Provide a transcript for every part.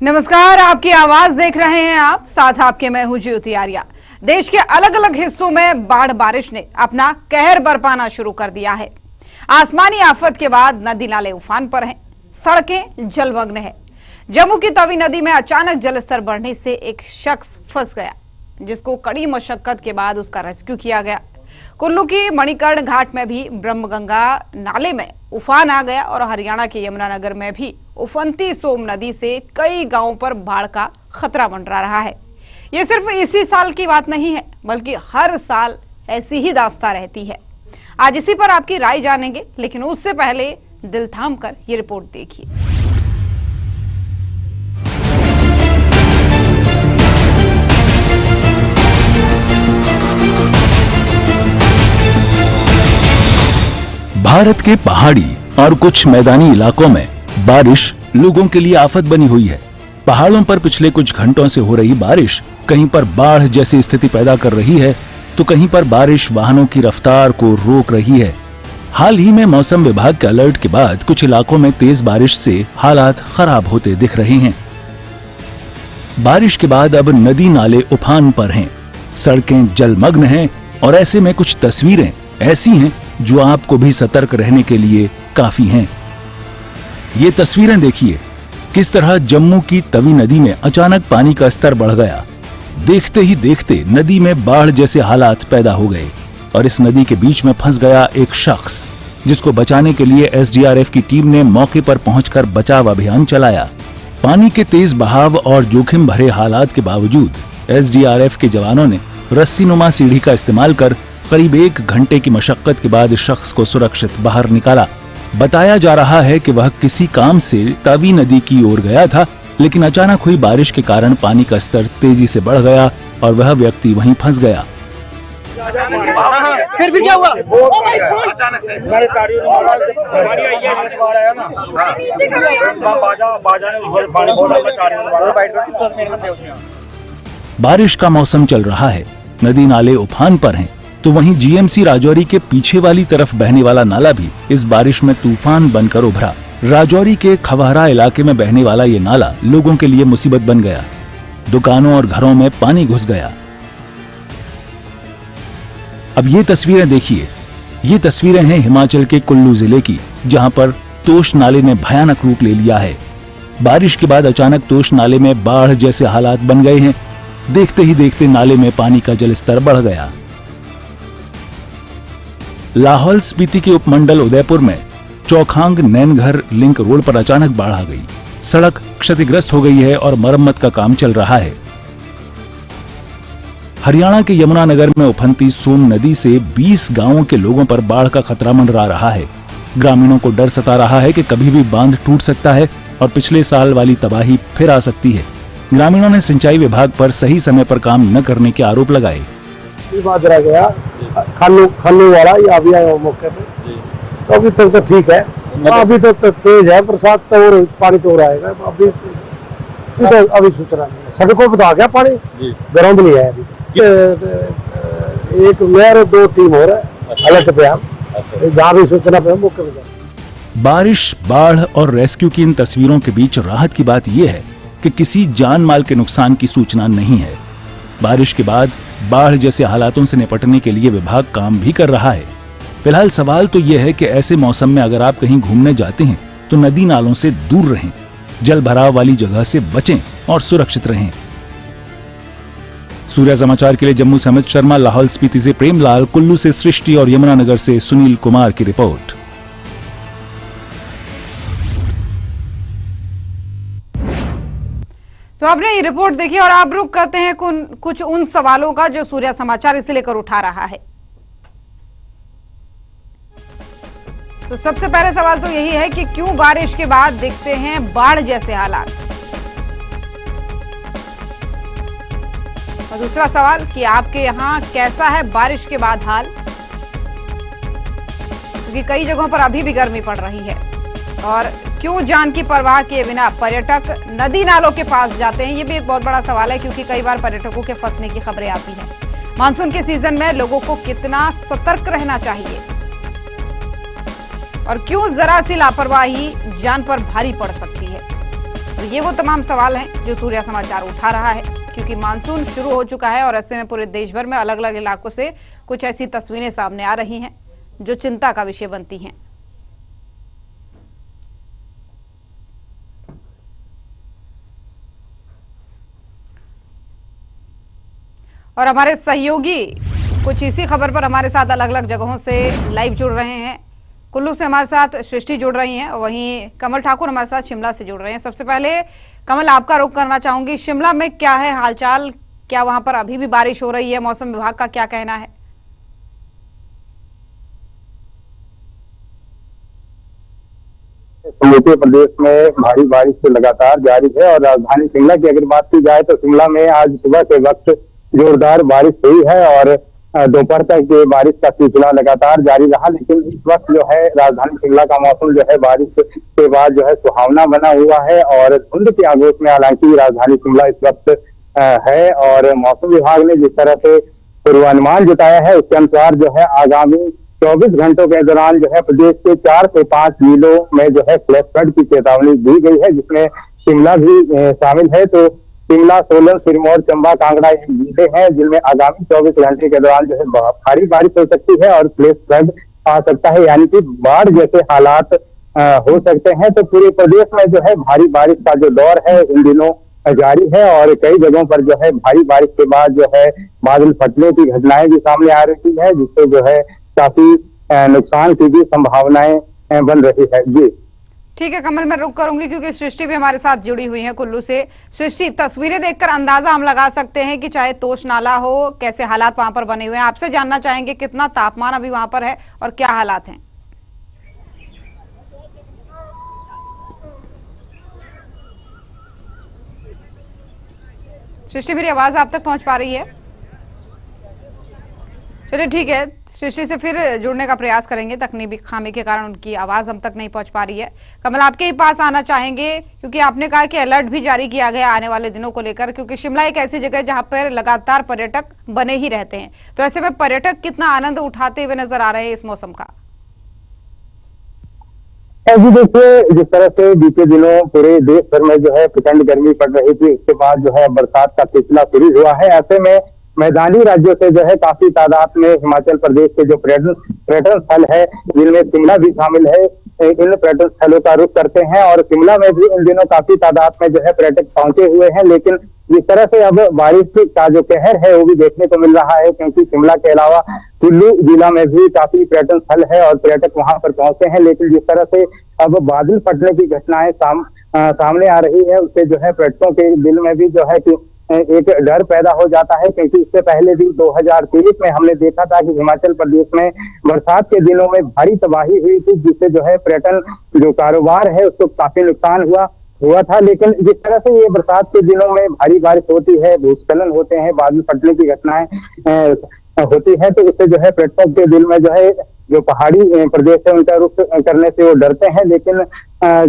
नमस्कार, आपकी आवाज देख रहे हैं आप, साथ आपके मैं हूं ज्योति आर्या। देश के अलग अलग हिस्सों में बाढ़ बारिश ने अपना कहर बरपाना शुरू कर दिया है। आसमानी आफत के बाद नदी नाले उफान पर हैं, सड़कें जलमग्न हैं। जम्मू की तवी नदी में अचानक जलस्तर बढ़ने से एक शख्स फंस गया, जिसको कड़ी मशक्कत के बाद उसका रेस्क्यू किया गया। कुल्लू की मणिकर्ण घाट में भी ब्रह्मगंगा नाले में उफान आ गया और हरियाणा के यमुनानगर में भी उफनती सोम नदी से कई गांवों पर बाढ़ का खतरा मंडरा रहा है। ये सिर्फ इसी साल की बात नहीं है, बल्कि हर साल ऐसी ही दास्तां रहती है। आज इसी पर आपकी राय जानेंगे, लेकिन उससे पहले दिल थाम कर ये रिपोर्ट देखिए। भारत के पहाड़ी और कुछ मैदानी इलाकों में बारिश लोगों के लिए आफत बनी हुई है। पहाड़ों पर पिछले कुछ घंटों से हो रही बारिश कहीं पर बाढ़ जैसी स्थिति पैदा कर रही है, तो कहीं पर बारिश वाहनों की रफ्तार को रोक रही है। हाल ही में मौसम विभाग के अलर्ट के बाद कुछ इलाकों में तेज बारिश से हालात खराब होते दिख रहे हैं। बारिश के बाद अब नदी नाले उफान पर हैं, सड़कें जलमग्न हैं और ऐसे में कुछ तस्वीरें ऐसी हैं जो आपको भी सतर्क रहने के लिए काफी हैं। ये तस्वीरें देखिए, किस तरह जम्मू की तवी नदी में अचानक पानी का स्तर बढ़ गया। देखते ही देखते नदी में बाढ़ जैसे हालात पैदा हो गए और इस नदी के बीच में फंस गया एक शख्स, जिसको बचाने के लिए एसडीआरएफ की टीम ने मौके पर पहुंचकर बचाव अभियान चलाया। पानी के तेज बहाव और जोखिम भरे हालात के बावजूद एसडीआरएफ के जवानों ने रस्सीनुमा सीढ़ी का इस्तेमाल कर करीब 1 घंटे की मशक्कत के बाद इस शख्स को सुरक्षित बाहर निकाला। बताया जा रहा है कि वह किसी काम से तवी नदी की ओर गया था, लेकिन अचानक हुई बारिश के कारण पानी का स्तर तेजी से बढ़ गया और वह व्यक्ति वहीं फंस गया। फिर क्या हुआ? अचानक से बारिश का मौसम चल रहा है, नदी नाले उफान पर हैं, तो वहीं जीएमसी राजौरी के पीछे वाली तरफ बहने वाला नाला भी इस बारिश में तूफान बनकर उभरा। राजौरी के खवहरा इलाके में बहने वाला ये नाला लोगों के लिए मुसीबत बन गया। दुकानों और घरों में पानी घुस गया। अब ये तस्वीरें देखिए, ये तस्वीरें हैं हिमाचल के कुल्लू जिले की, जहां पर तोश नाले ने भयानक रूप ले लिया है। बारिश के बाद अचानक तोश नाले में बाढ़ जैसे हालात बन गए हैं। देखते ही देखते नाले में पानी का जलस्तर बढ़ गया। लाहौल स्पीति के उपमंडल उदयपुर में चौखांग नैनघर लिंक रोड पर अचानक बाढ़ आ गई। सड़क क्षतिग्रस्त हो गई है और मरम्मत का काम चल रहा है। हरियाणा के यमुनानगर में उफनती सोम नदी से 20 गांवों के लोगों पर बाढ़ का खतरा मंडरा रहा है। ग्रामीणों को डर सता रहा है कि कभी भी बांध टूट सकता है और पिछले साल वाली तबाही फिर आ सकती है। ग्रामीणों ने सिंचाई विभाग पर सही समय पर काम न करने के आरोप लगाए। बात रह गया खानू वाला या अभी आया मौके पे, तो अभी तक तो ठीक है। अभी तो तेज है बरसात, तो और पानी तो आएगा। अभी सूचना नहीं है, सड़कों पर तो आ गया पानी, ग्राउंड नहीं है अभी। एक मेयर और 2 टीम हो रहा है अलर्ट पे, हम जहाँ भी सूचना पे हम मौके पे। बारिश, बाढ़ और रेस्क्यू की इन तस्वीरों के बीच राहत की बात यह है कि किसी जान माल के नुकसान की सूचना नहीं है। बारिश के बाद बाढ़ जैसे हालातों से निपटने के लिए विभाग काम भी कर रहा है। फिलहाल सवाल तो यह है कि ऐसे मौसम में अगर आप कहीं घूमने जाते हैं तो नदी नालों से दूर रहें, जल भराव वाली जगह से बचें और सुरक्षित रहें। सूर्या समाचार के लिए जम्मू से अमित शर्मा, लाहौल स्पीति से प्रेमलाल, कुल्लू से सृष्टि और यमुनानगर से सुनील कुमार की रिपोर्ट। तो आपने ये रिपोर्ट देखी और आप रुक करते हैं कुछ उन सवालों का जो सूर्या समाचार इसे लेकर उठा रहा है। तो सबसे पहले सवाल तो यही है कि क्यों बारिश के बाद दिखते हैं बाढ़ जैसे हालात, और दूसरा सवाल कि आपके यहां कैसा है बारिश के बाद हाल, क्योंकि कई जगहों पर अभी भी गर्मी पड़ रही है। और क्यों जान की परवाह किए बिना पर्यटक नदी नालों के पास जाते हैं, ये भी एक बहुत बड़ा सवाल है, क्योंकि कई बार पर्यटकों के फंसने की खबरें आती हैं। मानसून के सीजन में लोगों को कितना सतर्क रहना चाहिए और क्यों जरा सी लापरवाही जान पर भारी पड़ सकती है। और ये वो तमाम सवाल हैं जो सूर्या समाचार उठा रहा है, क्योंकि मानसून शुरू हो चुका है और ऐसे में पूरे देश भर में अलग अलग इलाकों से कुछ ऐसी तस्वीरें सामने आ रही हैं जो चिंता का विषय बनती हैं। और हमारे सहयोगी कुछ इसी खबर पर हमारे साथ अलग अलग जगहों से लाइव जुड़ रहे हैं। कुल्लू से हमारे साथ सृष्टि जुड़ रही हैं और वहीं कमल ठाकुर हमारे साथ शिमला से जुड़ रहे हैं। सबसे पहले कमल, आपका रुख करना चाहूंगी, शिमला में क्या है हालचाल? क्या वहां पर अभी भी बारिश हो रही है? मौसम विभाग का क्या कहना है? समूचे प्रदेश में भारी बारिश लगातार जारी है और राजधानी शिमला की अगर बात की जाए तो शिमला में आज सुबह के वक्त जोरदार बारिश हुई है और दोपहर तक ये बारिश का सिलसिला लगातार जारी रहा। लेकिन इस वक्त जो है राजधानी शिमला का मौसम जो है बारिश के बाद जो है सुहावना बना हुआ है और धुंध की आगोश में हालांकि राजधानी शिमला इस वक्त है। और मौसम विभाग ने जिस तरह से पूर्वानुमान जताया है उसके अनुसार जो है आगामी 24 घंटों के दौरान जो है प्रदेश के 4 से 5 जिलों में जो है फ्लैश फ्लड की चेतावनी दी गई है, जिसमें शिमला भी शामिल है। तो शिमला, सोलन, सिरमौर, चंबा, कांगड़ा ये जिले हैं जिनमें आगामी 24 घंटे के दौरान जो है भारी बारिश हो सकती है और फ्लैश फ्लड आ सकता है, यानी कि बाढ़ जैसे हालात हो सकते हैं। तो पूरे प्रदेश में जो है भारी बारिश का जो दौर है इन दिनों जारी है और कई जगहों पर जो है भारी बारिश के बाद जो है बादल फटने की घटनाएं भी सामने आ रही है, जिससे जो है काफी नुकसान की भी संभावनाएं बन रही है। जी ठीक है कमल, मैं रुक करूंगी क्योंकि सृष्टि भी हमारे साथ जुड़ी हुई है कुल्लू से। सृष्टि, तस्वीरें देखकर अंदाजा हम लगा सकते हैं कि चाहे तोश नाला हो, कैसे हालात वहां पर बने हुए हैं। आपसे जानना चाहेंगे कितना तापमान अभी वहां पर है और क्या हालात हैं? सृष्टि, मेरी आवाज आप तक पहुंच पा रही है? चलिए ठीक है, सृष्टि से फिर जुड़ने का प्रयास करेंगे। तकनीकी खामी के कारण उनकी आवाज हम तक नहीं पहुंच पा रही है। कमल, आपके ही पास आना चाहेंगे क्योंकि आपने कहा कि अलर्ट भी जारी किया गया आने वाले दिनों को लेकर, क्योंकि शिमला एक ऐसी जगह है जहां पर लगातार पर्यटक बने ही रहते हैं। तो ऐसे में पर्यटक कितना आनंद उठाते हुए नजर आ रहे हैं इस मौसम का? जी देखिए, जिस तरह से बीते दिनों पूरे देश भर में जो है प्रचंड गर्मी पड़ रही थी, उसके बाद जो है बरसात का सिलसिला शुरू हुआ है। ऐसे में मैदानी राज्यों से जो है काफी तादाद में हिमाचल प्रदेश के जो पर्यटन स्थल है जिनमें शिमला भी शामिल है, इन पर्यटन स्थलों का रुख करते हैं और शिमला में भी इन दिनों काफी तादाद में जो है पर्यटक पहुंचे हुए हैं। लेकिन जिस तरह से अब बारिश का जो कहर है वो भी देखने को मिल रहा है, क्योंकि शिमला के अलावा कुल्लू जिला में भी काफी पर्यटन स्थल है और पर्यटक वहां पर पहुंचते हैं। लेकिन जिस तरह से अब बादल फटने की घटनाएं सामने आ रही है, उससे जो है पर्यटकों के दिल में भी जो है कि एक डर पैदा हो जाता है, क्योंकि इससे पहले भी 2023 में हमने देखा था कि हिमाचल प्रदेश में बरसात के दिनों में भारी तबाही हुई थी, जिससे जो है पर्यटन जो कारोबार है उसको काफी नुकसान हुआ था। लेकिन जिस तरह से ये बरसात के दिनों में भारी बारिश होती है, भूस्खलन होते हैं, बादल फटने की घटनाएं होती है, तो इससे जो है पर्यटकों के दिल में जो है जो पहाड़ी प्रदेश है उनका रुख करने से वो डरते हैं। लेकिन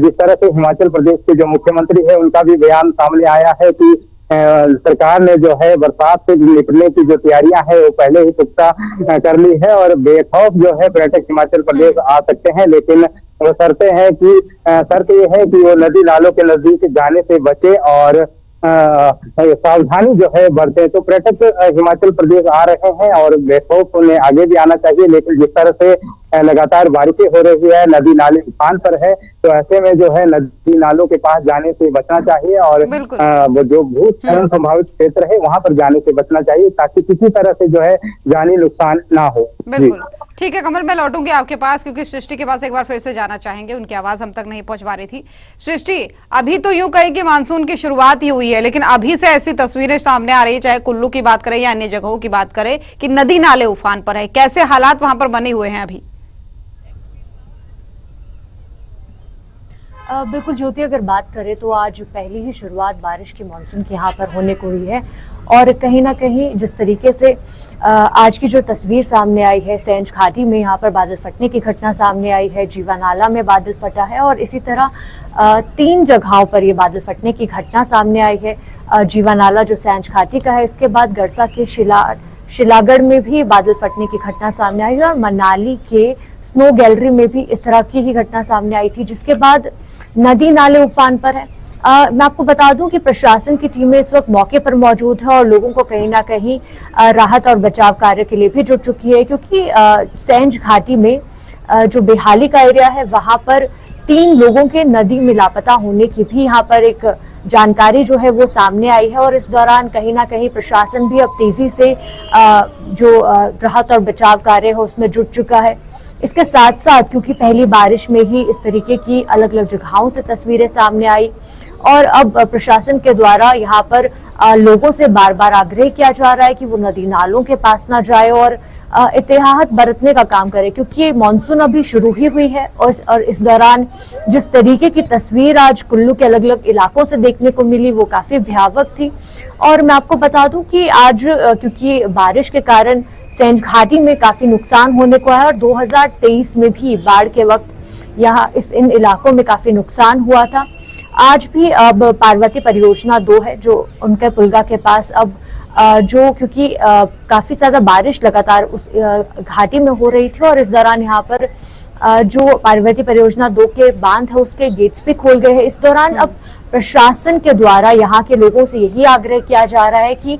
जिस तरह से हिमाचल प्रदेश के जो मुख्यमंत्री है उनका भी बयान सामने आया है कि सरकार ने जो है बरसात से निपटने की जो तैयारियां है वो पहले ही पुख्ता कर ली है और बेखौफ जो है पर्यटक हिमाचल प्रदेश आ सकते हैं। लेकिन वो शर्त ये है कि वो नदी नालों के नजदीक जाने से बचे और सावधानी जो है बरतें। तो पर्यटक हिमाचल प्रदेश आ रहे हैं और बेखौफ उन्हें आगे भी आना चाहिए। लेकिन जिस तरह से लगातार बारिशें हो रही है, नदी नाले उफान पर है, तो ऐसे में जो है नदी नालों के पास जाने से बचना चाहिए और जो भूस्खलन संभावित क्षेत्र है वहां पर जाने से बचना चाहिए, ताकि किसी तरह से जो है जानी नुकसान ना हो। बिल्कुल ठीक है कमल, मैं लौटूंगी आपके पास क्योंकि सृष्टि के पास एक बार फिर से जाना चाहेंगे, उनकी आवाज हम तक नहीं पहुंच पा रही थी। सृष्टि, अभी तो यूं कहें कि मानसून की शुरुआत ही हुई है, लेकिन अभी से ऐसी तस्वीरें सामने आ रही है, चाहे कुल्लू की बात करें या अन्य जगहों की बात करें, कि नदी नाले उफान पर है। कैसे हालात वहां पर बने हुए हैं अभी? बिल्कुल ज्योति, अगर बात करें तो आज पहली ही शुरुआत बारिश की मानसून की यहाँ पर होने को हुई है और कहीं ना कहीं जिस तरीके से आज की जो तस्वीर सामने आई है, सेंज घाटी में यहाँ पर बादल फटने की घटना सामने आई है, जीवानाला में बादल फटा है और इसी तरह 3 जगहों पर ये बादल फटने की घटना सामने आई है। जीवानाला जो सेंज घाटी का है, इसके बाद गड़सा के शिलागढ़ में भी बादल फटने की घटना सामने आई और मनाली के स्नो गैलरी में भी इस तरह की ही घटना सामने आई थी, जिसके बाद नदी नाले उफान पर है। मैं आपको बता दूं कि प्रशासन की टीमें इस वक्त मौके पर मौजूद है और लोगों को कहीं ना कहीं राहत और बचाव कार्य के लिए भी जुट चुकी है, क्योंकि सेंज घाटी में जो बेहाली का एरिया है वहां पर 3 लोगों के नदी में लापता होने की भी यहाँ पर एक जानकारी जो है वो सामने आई है। और इस दौरान कहीं ना कहीं प्रशासन भी अब तेजी से जो राहत और बचाव कार्य है उसमें जुट चुका है। इसके साथ साथ क्योंकि पहली बारिश में ही इस तरीके की अलग अलग जगहों से तस्वीरें सामने आई और अब प्रशासन के द्वारा यहाँ पर लोगों से बार बार आग्रह किया जा रहा है कि वो नदी नालों के पास ना जाए और एहतियात बरतने का काम करे, क्योंकि मानसून अभी शुरू ही हुई है। और इस दौरान जिस तरीके की तस्वीर आज कुल्लू के अलग अलग इलाकों से देखने को मिली वो काफी भयावह थी। और मैं आपको बता दूं कि आज क्योंकि बारिश के कारण सेंज घाटी में काफी नुकसान होने को है और 2023 में भी बाढ़ के वक्त यहाँ इन इलाकों में काफी नुकसान हुआ था। आज भी अब पार्वती परियोजना 2 है जो उनके पुलगा के पास अब जो क्योंकि काफी ज्यादा बारिश लगातार उस घाटी में हो रही थी और इस दौरान यहाँ पर जो पार्वती परियोजना 2 के बांध है उसके गेट्स भी खोल गए हैं। इस दौरान अब प्रशासन के द्वारा यहाँ के लोगों से यही आग्रह किया जा रहा है कि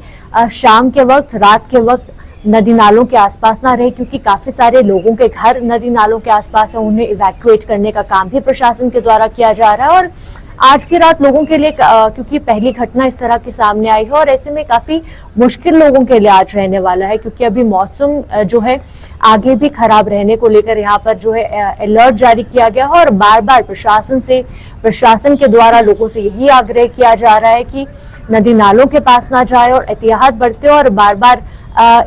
शाम के वक्त, रात के वक्त नदी नालों के आसपास ना रहे, क्योंकि काफी सारे लोगों के घर नदी नालों के आसपास है, उन्हें इवैक्यूएट करने का काम भी प्रशासन के द्वारा किया जा रहा है। और आज की रात लोगों के लिए क्योंकि पहली घटना इस तरह की सामने आई है और ऐसे में काफी मुश्किल लोगों के लिए आज रहने वाला है, क्योंकि अभी मौसम जो है आगे भी खराब रहने को लेकर यहाँ पर जो है अलर्ट जारी किया गया है और बार बार प्रशासन के द्वारा लोगों से यही आग्रह किया जा रहा है कि नदी नालों के पास ना जाए और एहतियात बरते और बार बार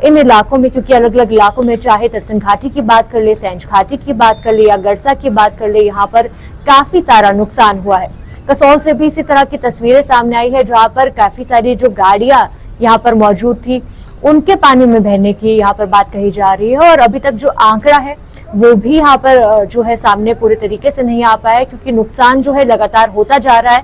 इन इलाकों में, क्योंकि अलग अलग इलाकों में चाहे तीर्थन घाटी की बात कर ले, सेंज घाटी की बात कर ले या गरसा की बात कर ले, यहाँ पर काफी सारा नुकसान हुआ है। कसौल से भी इसी तरह की तस्वीरें सामने आई है जहाँ पर काफी सारी जो गाड़ियां यहाँ पर मौजूद थी उनके पानी में बहने की यहाँ पर बात कही जा रही है। और अभी तक जो आंकड़ा है वो भी यहाँ पर जो है सामने पूरे तरीके से नहीं आ पाया है, क्योंकि नुकसान जो है लगातार होता जा रहा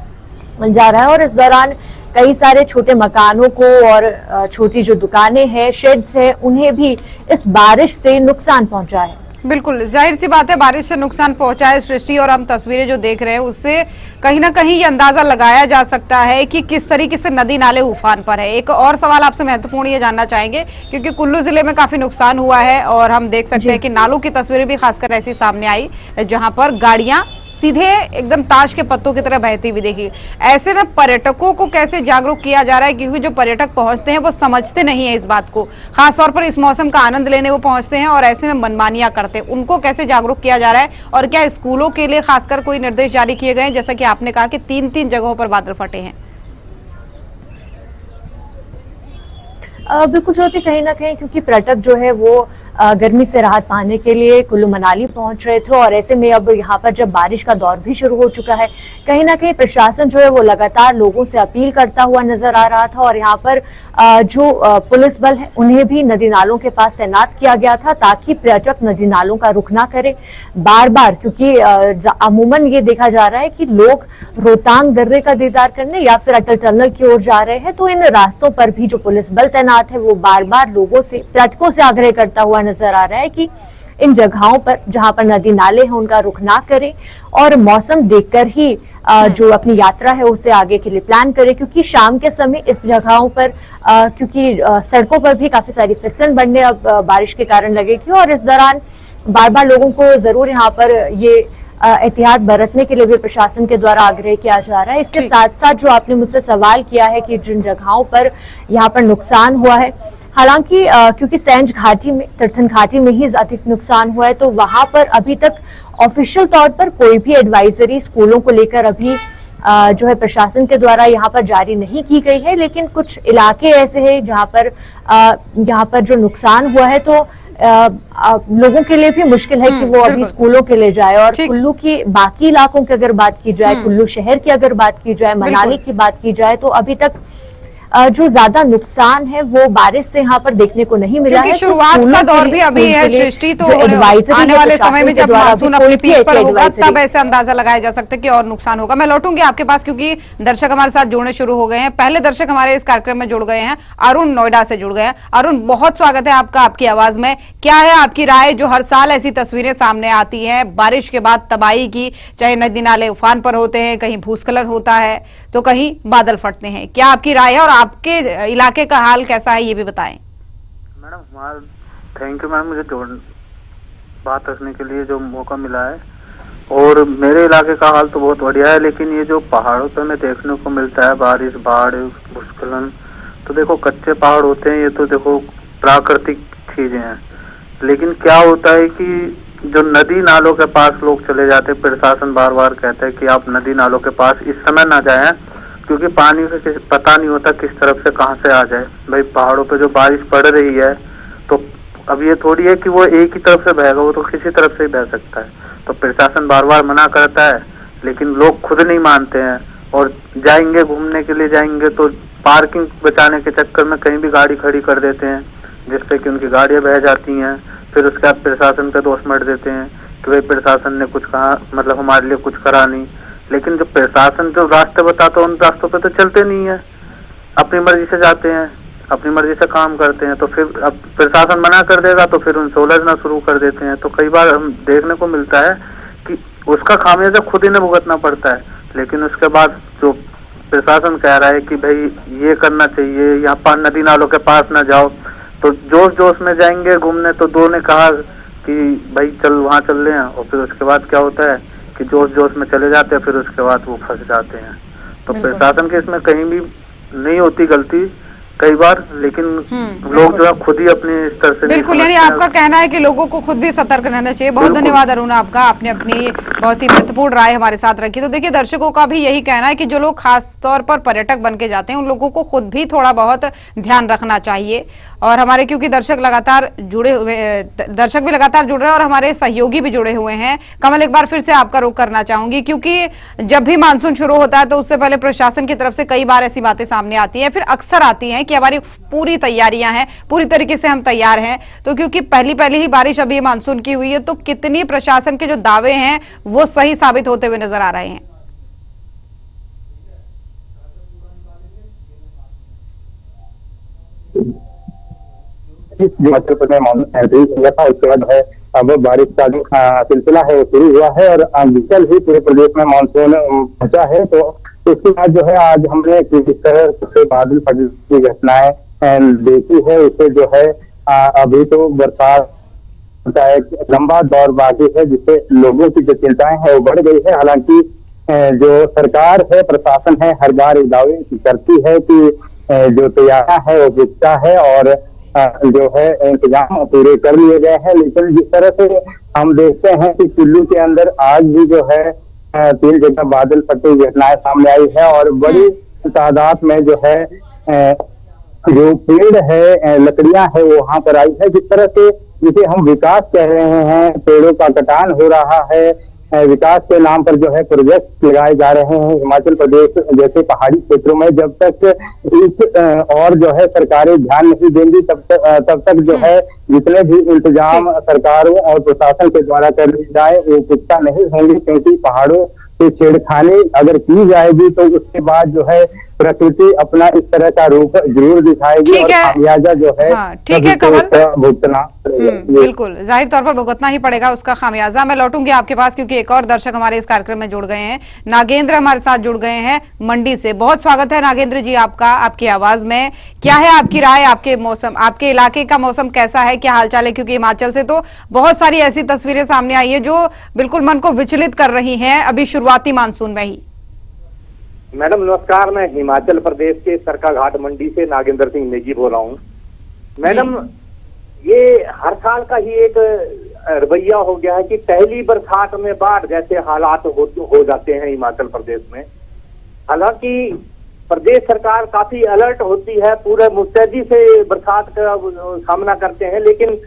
है और इस दौरान कई सारे छोटे मकानों को और छोटी जो दुकानें हैं, शेड्स है, उन्हें भी इस बारिश से नुकसान पहुंचा है। बिल्कुल जाहिर सी बात है, बारिश से नुकसान पहुंचा है सृष्टि, और हम तस्वीरें जो देख रहे हैं उससे कहीं ना कहीं ये अंदाजा लगाया जा सकता है कि किस तरीके से नदी नाले उफान पर है। एक और सवाल आपसे महत्वपूर्ण ये जानना चाहेंगे, क्योंकि कुल्लू जिले में काफी नुकसान हुआ है और हम देख सकते हैं कि नालों की तस्वीरें भी खासकर ऐसी सामने आई जहां पर गाड़ियां सीधे एकदम ताश के पत्तों की तरह बहती हुई देखी। ऐसे में पर्यटकों को कैसे जागरूक किया जा रहा है, क्योंकि जो पर्यटक पहुंचते हैं वो समझते नहीं है इस बात को, खासतौर पर इस मौसम का आनंद लेने वो पहुंचते हैं और ऐसे में मनमानियां करते हैं, उनको कैसे जागरूक किया जा रहा है? और क्या स्कूलों के लिए खासकर कोई निर्देश जारी किए गए हैं, जैसा कि आपने कहा कि 3-3 जगहों पर बादल फटे हैं? बिल्कुल ज्योति, कहीं ना कहीं क्योंकि पर्यटक जो है वो गर्मी से राहत पाने के लिए कुल्लू मनाली पहुंच रहे थे और ऐसे में अब यहाँ पर जब बारिश का दौर भी शुरू हो चुका है, कहीं ना कहीं प्रशासन जो है वो लगातार लोगों से अपील करता हुआ नजर आ रहा था और यहाँ पर जो पुलिस बल है उन्हें भी नदी नालों के पास तैनात किया गया था ताकि पर्यटक नदी नालों का रुख ना करे बार बार, क्योंकि अमूमन ये देखा जा रहा है कि लोग रोहतांग दर्रे का दीदार करने या फिर अटल टनल की ओर जा रहे हैं, तो इन रास्तों पर भी जो पुलिस बल तैनात है वो बार बार लोगों से, पर्यटकों से आग्रह करता हुआ नजर आ रहा है कि इन जगहों पर जहां पर नदी नाले हैं उनका रुख ना करें और मौसम देखकर ही जो अपनी यात्रा है उसे आगे के लिए प्लान करें, क्योंकि शाम के समय इस जगहों पर क्योंकि सड़कों पर भी काफी सारी फिसलन बढ़ने अब बारिश के कारण लगेगी और इस दौरान बार बार लोगों को जरूर यहाँ पर ये एहतियात बरतने के लिए भी प्रशासन के द्वारा आग्रह किया जा रहा है। इसके साथ साथ जो आपने मुझसे सवाल किया है कि जिन जगहों पर यहाँ पर नुकसान हुआ है, हालांकि क्योंकि सेंज घाटी में, तीर्थन घाटी में ही अधिक नुकसान हुआ है, तो वहां पर अभी तक ऑफिशियल तौर पर कोई भी एडवाइजरी स्कूलों को लेकर अभी जो है प्रशासन के द्वारा यहाँ पर जारी नहीं की गई है, लेकिन कुछ इलाके ऐसे हैं जहाँ पर यहाँ पर जो नुकसान हुआ है तो लोगों के लिए भी मुश्किल है कि वो अभी स्कूलों के लिए जाए। और कुल्लू की बाकी इलाकों की अगर बात की जाए, कुल्लू शहर की अगर बात की जाए, मनाली की बात की जाए, तो अभी तक जो ज्यादा नुकसान है वो बारिश से यहाँ पर देखने को नहीं मिला है। क्योंकि शुरुआत का दौर भी अभी है सृष्टि, तो आने वाले समय में जब मानसून अपनी पीक पर होगा तब ऐसे अंदाजा लगाया जा सकता है कि और नुकसान होगा। मैं लौटूंगी आपके पास क्योंकि दर्शक हमारे साथ जुड़ने शुरू हो गए हैं। पहले दर्शक हमारे इस कार्यक्रम में जुड़ गए हैं, अरुण नोएडा से जुड़ गए हैं। अरुण, बहुत स्वागत है आपका आपकी आवाज में। क्या है आपकी राय, जो हर साल ऐसी तस्वीरें सामने आती हैं बारिश के बाद तबाही की, चाहे नदी नाले उफान पर होते हैं, कहीं भूस्खलन होता है तो कहीं बादल फटते हैं, क्या आपकी राय है और आपके इलाके का हाल कैसा है ये भी बताएं। मैडम हमारा थैंक यू मैम, मुझे बात रखने के लिए जो मौका मिला है। और मेरे इलाके का हाल तो बहुत बढ़िया है, लेकिन ये जो पहाड़ों पे हमें देखने को मिलता है बारिश, बाढ़, भूस्खलन, तो देखो कच्चे पहाड़ होते हैं, ये तो देखो प्राकृतिक चीजें हैं। लेकिन क्या होता है कि जो नदी नालों के पास लोग चले जाते हैं, प्रशासन बार बार कहता है कि आप नदी नालों के पास इस समय ना जाएं, क्योंकि पानी का पता नहीं होता किस तरफ से कहां से आ जाए। भाई पहाड़ों पे जो बारिश पड़ रही है तो अब ये थोड़ी है कि वो एक ही तरफ से बहेगा, वो तो किसी तरफ से ही बह सकता है। तो प्रशासन बार बार मना करता है, लेकिन लोग खुद नहीं मानते हैं और जाएंगे, घूमने के लिए जाएंगे तो पार्किंग बचाने के चक्कर में कहीं भी गाड़ी खड़ी कर देते हैं, जिससे कि उनकी गाड़ियां बह जाती हैं। फिर उसके बाद प्रशासन पे दोष मढ़ देते हैं कि भाई प्रशासन ने कुछ कहा, मतलब हमारे लिए कुछ करा नहीं। लेकिन जो प्रशासन जो रास्ते बताता है उन रास्तों पे तो चलते नहीं है, अपनी मर्जी से जाते हैं, अपनी मर्जी से काम करते हैं। तो फिर अब प्रशासन मना कर देगा तो फिर उनसे उलझना शुरू कर देते हैं। तो कई बार हम देखने को मिलता है कि उसका खामियाजा खुद ही ने भुगतना पड़ता है। लेकिन उसके बाद जो प्रशासन कह रहा है कि भाई ये करना चाहिए, यहाँ पर नदी नालों के पास ना जाओ, तो जोश जोश में जाएंगे घूमने। तो दो ने कहा कि भाई चल वहाँ चल रहे हैं, और फिर उसके बाद क्या होता है कि जोश जोश में चले जाते हैं, फिर उसके बाद वो फंस जाते हैं। तो प्रशासन के इसमें कहीं भी नहीं होती गलती कई बार, लेकिन लोग जो है खुद ही अपने स्तर से। बिल्कुल, यानी आपका कहना है कि लोगों को खुद भी सतर्क रहना चाहिए। बहुत धन्यवाद अरुण आपका, आपने अपनी बहुत ही महत्वपूर्ण राय हमारे साथ रखी। तो देखिए दर्शकों का भी यही कहना है कि जो लोग खास तौर पर पर्यटक बन के जाते हैं उन लोगों को खुद भी थोड़ा बहुत ध्यान रखना चाहिए। और हमारे क्योंकि दर्शक भी लगातार जुड़ रहे हैं और हमारे सहयोगी भी जुड़े हुए हैं। कमल, एक बार फिर से आपका रुख करना चाहूंगी, क्योंकि जब भी मानसून शुरू होता है तो उससे पहले प्रशासन की तरफ से कई बार ऐसी बातें सामने आती हैं, फिर अक्सर आती हैं कि हमारी पूरी तैयारियां हैं, पूरी तरीके से हम तैयार हैं। तो क्योंकि पहली ही बारिश अभी मानसून की हुई है, तो कितनी प्रशासन के जो दावे हैं वो सही साबित होते हुए नजर आ रहे हैं। इस हिमाचल प्रदेश में मानसून एंट्री हुआ था, उसके बाद है अब बारिश का जो सिलसिला है वो शुरू हुआ है और कल ही पूरे प्रदेश में मानसून पहुंचा है। तो उसके बाद जो है आज हमने किस तरह से बादल फटने की घटनाएं देखी है, उसे जो है अभी तो बरसात का एक लंबा दौर बाकी है, जिससे लोगों की जो चिंताएं हैं वो बढ़ गई है। हालांकि जो सरकार है, प्रशासन है, हर बार दावे करती है कि जो तैयारियां है वो पुख्ता है और जो है इंतजाम पूरे कर लिए गए हैं। लेकिन जिस तरह से हम देखते हैं कि कुल्लू के अंदर आज भी जो है 3 जगह बादल फटने की घटनाएं सामने आई है और बड़ी तादाद में जो है जो पेड़ है, लकड़ियां है वो वहां पर आई है। जिस तरह से जिसे हम विकास कह रहे हैं, पेड़ों का कटान हो रहा है, विकास के नाम पर जो है प्रोजेक्ट्स लगाए जा रहे हैं हिमाचल प्रदेश जैसे पहाड़ी क्षेत्रों में। जब तक इस और जो है सरकारें ध्यान नहीं देंगी तब तक जो है जितने भी इंतजाम सरकारों और प्रशासन के द्वारा कर दी जाए वो पुख्ता नहीं होंगे, क्योंकि पहाड़ों से छेड़खानी अगर की जाएगी तो उसके बाद जो है प्रकृति अपना इस तरह का रूप जरूर दिखाएगी और खामियाजा जो है ठीक है कमल, भुगतना बिल्कुल जाहिर तौर पर भुगतना ही पड़ेगा उसका खामियाजा। मैं लौटूंगी आपके पास क्योंकि एक और दर्शक हमारे इस कार्यक्रम में जुड़ गए हैं। नागेंद्र हमारे साथ जुड़ गए हैं मंडी से। बहुत स्वागत है नागेंद्र जी आपका, आपकी आवाज में। क्या है आपकी राय, आपके मौसम, आपके इलाके का मौसम कैसा है, क्या हालचाल है? क्योंकि हिमाचल से तो बहुत सारी ऐसी तस्वीरें सामने आई है जो बिल्कुल मन को विचलित कर रही है अभी शुरुआती मानसून में ही। मैडम नमस्कार, मैं हिमाचल प्रदेश के सरकाघाट मंडी से नागेंद्र सिंह नेगी बोल रहा हूँ। मैडम ये हर साल का ही एक रवैया हो गया है कि पहली बरसात में बाढ़ जैसे हालात हो जाते हैं हिमाचल प्रदेश में। हालांकि प्रदेश सरकार काफी अलर्ट होती है, पूरे मुस्तैदी से बरसात का सामना करते हैं, लेकिन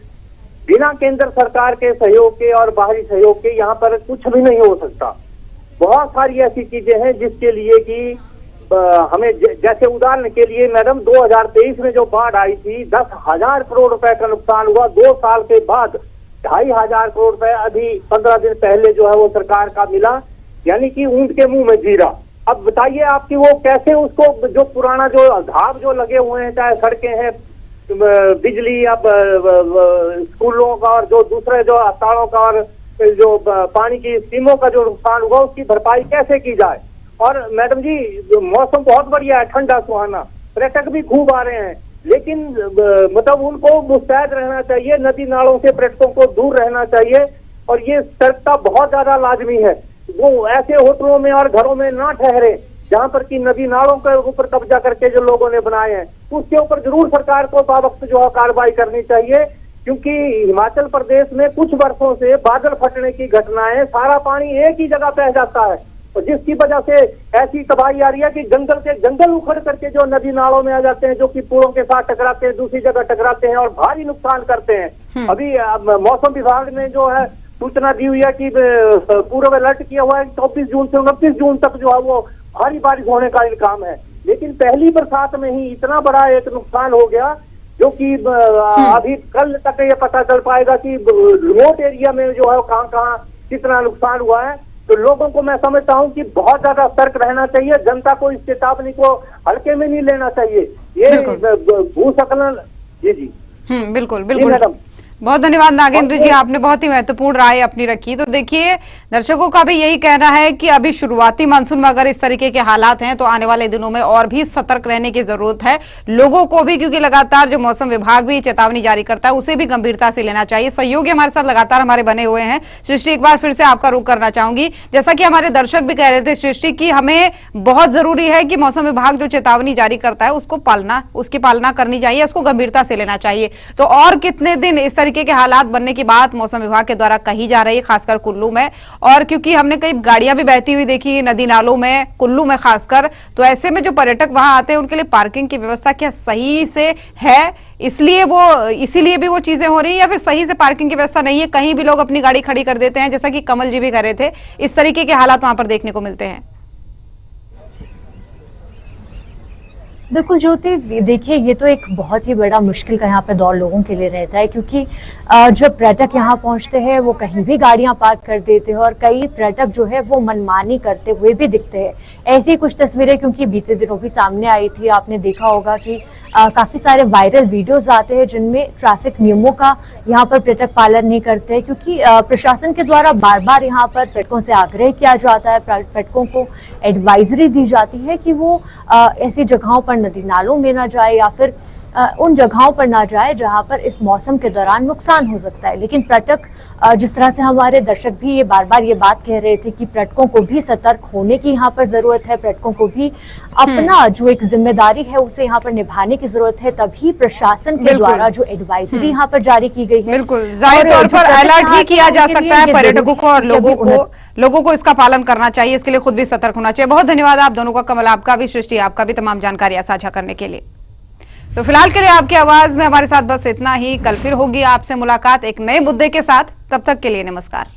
बिना केंद्र सरकार के सहयोग के और बाहरी सहयोग के यहाँ पर कुछ भी नहीं हो सकता। बहुत सारी ऐसी चीजें हैं जिसके लिए कि हमें जैसे उदाहरण के लिए मैडम 2023 में जो बाढ़ आई थी 10,000 करोड़ रुपए का नुकसान हुआ। 2 साल के बाद 2,500 करोड़ रुपए अभी 15 दिन पहले जो है वो सरकार का मिला, यानी कि ऊंट के मुंह में जीरा। अब बताइए आपकी वो कैसे उसको जो पुराना जो घाव जो लगे हुए हैं, चाहे सड़कें हैं, बिजली, अब स्कूलों का और जो दूसरे जो अस्पतालों का और जो पानी की स्कीमों का जो नुकसान हुआ उसकी भरपाई कैसे की जाए। और मैडम जी मौसम बहुत बढ़िया है, ठंडा सुहाना, पर्यटक भी खूब आ रहे हैं, लेकिन मतलब उनको मुस्तैद रहना चाहिए, नदी नालों से पर्यटकों को दूर रहना चाहिए और ये सतर्कता बहुत ज्यादा लाजमी है। वो ऐसे होटलों में और घरों में ना ठहरे जहां पर कि नदी नालों के ऊपर कब्जा करके जो लोगों ने बनाए हैं, उसके ऊपर जरूर सरकार को बावक्त जो है कार्रवाई करनी चाहिए, क्योंकि हिमाचल प्रदेश में कुछ वर्षों से बादल फटने की घटनाएं, सारा पानी एक ही जगह बह जाता है और जिसकी वजह से ऐसी तबाही आ रही है कि जंगल के जंगल उखड़ करके जो नदी नालों में आ जाते हैं, जो कि पुलों के साथ टकराते हैं, दूसरी जगह टकराते हैं और भारी नुकसान करते हैं। अभी मौसम विभाग ने जो है सूचना दी हुई है कि पूर्व अलर्ट किया हुआ है 24 जून से 29 जून तक जो है वो भारी बारिश होने का इम्कान है, लेकिन पहली बरसात में ही इतना बड़ा एक नुकसान हो गया जो कि अभी कल तक ये पता चल पाएगा कि रिमोट एरिया में जो है कहाँ कहाँ कितना नुकसान हुआ है। तो लोगों को मैं समझता हूँ कि बहुत ज्यादा सतर्क रहना चाहिए, जनता को इस चेतावनी को हल्के में नहीं लेना चाहिए। ये भूस्खलन जी बिल्कुल बिल्कुल मैडम। बहुत धन्यवाद नागेंद्र जी, आपने बहुत ही महत्वपूर्ण राय अपनी रखी। तो देखिए दर्शकों का भी यही कहना है कि अभी शुरुआती मानसून में अगर इस तरीके के हालात हैं तो आने वाले दिनों में और भी सतर्क रहने की जरूरत है लोगों को भी, क्योंकि लगातार जो मौसम विभाग भी चेतावनी जारी करता है उसे भी गंभीरता से लेना चाहिए। सहयोगी हमारे साथ लगातार हमारे बने हुए हैं। सृष्टि, एक बार फिर से आपका रुख करना चाहूंगी, जैसा कि हमारे दर्शक भी कह रहे थे सृष्टि की हमें बहुत जरूरी है कि मौसम विभाग जो चेतावनी जारी करता है उसकी पालना करनी चाहिए, उसको गंभीरता से लेना चाहिए। तो और कितने दिन इस तरीके के हालात बनने की बात मौसम विभाग के द्वारा कही जा रही है, खासकर कुल्लू में, और क्योंकि हमने कई गाड़ियां भी बहती हुई देखी नदी नालों में, कुल्लू में खासकर, तो ऐसे में जो पर्यटक वहां आते हैं उनके लिए पार्किंग की व्यवस्था क्या सही से है, इसीलिए भी वो चीजें हो रही है, या फिर सही से पार्किंग की व्यवस्था नहीं है, कहीं भी लोग अपनी गाड़ी खड़ी कर देते हैं, जैसा कि कमल जी भी कर रहे थे, इस तरीके के हालात वहां पर देखने को मिलते हैं। बिल्कुल ज्योति, देखिए ये तो एक बहुत ही बड़ा मुश्किल का यहाँ पे दौर लोगों के लिए रहता है, क्योंकि जब पर्यटक यहाँ पहुँचते हैं वो कहीं भी गाड़ियाँ पार्क कर देते हैं और कई पर्यटक जो है वो मनमानी करते हुए भी दिखते हैं। ऐसी कुछ तस्वीरें क्योंकि बीते दिनों भी सामने आई थी, आपने देखा होगा कि काफ़ी सारे वायरल वीडियोज आते हैं जिनमें ट्रैफिक नियमों का यहाँ पर पर्यटक पालन नहीं करते हैं, क्योंकि प्रशासन के द्वारा बार बार यहाँ पर पर्यटकों से आग्रह किया जाता है, पर्यटकों को एडवाइजरी दी जाती है कि वो ऐसी जगहों पर नदी नालों में ना जाए या फिर उन जगहों पर ना जाए जहां पर इस मौसम के दौरान नुकसान हो सकता है। लेकिन पर्यटक, जिस तरह से हमारे दर्शक भी ये बार बार ये बात कह रहे थे कि पर्यटकों को भी सतर्क होने की यहाँ पर जरूरत है, पर्यटकों को भी अपना जो एक जिम्मेदारी है उसे यहाँ पर निभाने की जरूरत है, तभी प्रशासन के द्वारा जो एडवाइजरी यहाँ पर जारी की गई है, बिल्कुल जाहिर तौर पर अलर्ट भी किया जा सकता है पर्यटकों को और लोगों को इसका पालन करना चाहिए, इसके लिए खुद भी सतर्क होना चाहिए। बहुत धन्यवाद आप दोनों का, कमल आपका भी, सृष्टि आपका भी, तमाम जानकारियां साझा करने के लिए। तो फिलहाल के लिए आपकी आवाज में हमारे साथ बस इतना ही। कल फिर होगी आपसे मुलाकात एक नए मुद्दे के साथ, तब तक के लिए नमस्कार।